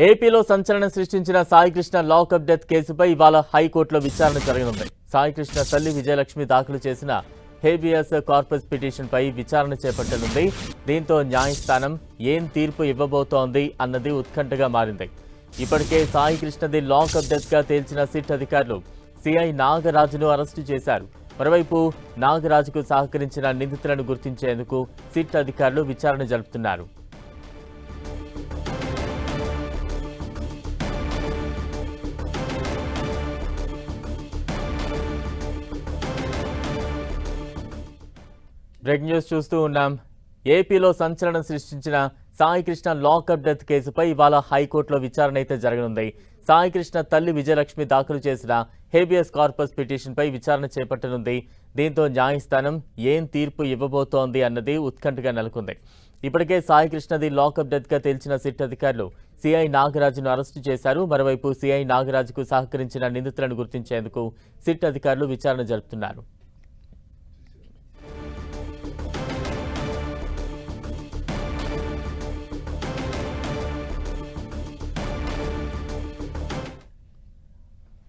ఏపీలో సంచలనం సృష్టించిన సాయికృష్ణ లాకప్ డెత్ కేసుపై ఇవాళ హైకోర్టులో విచారణ జరగనుంది. సాయికృష్ణ తల్లి విజయలక్ష్మి దాఖలు చేసిన హేబియస్ కార్పస్ పిటిషన్పై విచారణ చేపట్టనుంది. దీంతో న్యాయస్థానం ఏం తీర్పు ఇవ్వబోతోంది అన్నది ఉత్కంఠగా మారింది. ఇప్పటికే సాయికృష్ణది లాకప్ డెత్గా తేల్చిన సిట్ అధికారులు సిఐ నాగరాజును అరెస్టు చేశారు. మరోవైపు నాగరాజుకు సహకరించిన నిందితులను గుర్తించేందుకు సిట్ అధికారులు విచారణ జరుపుతున్నారు. బ్రేక్ న్యూస్ చూస్తూ ఉన్నాం. ఏపీలో సంచలనం సృష్టించిన సాయికృష్ణ లాకప్ డెత్ కేసుపై ఇవాళ హైకోర్టులో విచారణ అయితే జరగనుంది. సాయికృష్ణ తల్లి విజయలక్ష్మి దాఖలు చేసిన హేబియస్ కార్పస్ పిటిషన్పై విచారణ చేపట్టనుంది. దీంతో న్యాయస్థానం ఏం తీర్పు ఇవ్వబోతోంది అన్నది ఉత్కంఠగా నెలకొంది. ఇప్పటికే సాయికృష్ణది లాకప్ డెత్గా తేల్చిన సిట్ అధికారులు సిఐ నాగరాజును అరెస్టు చేశారు. మరోవైపు సిఐ నాగరాజుకు సహకరించిన నిందితులను గుర్తించేందుకు సిట్ అధికారులు విచారణ జరుపుతున్నారు.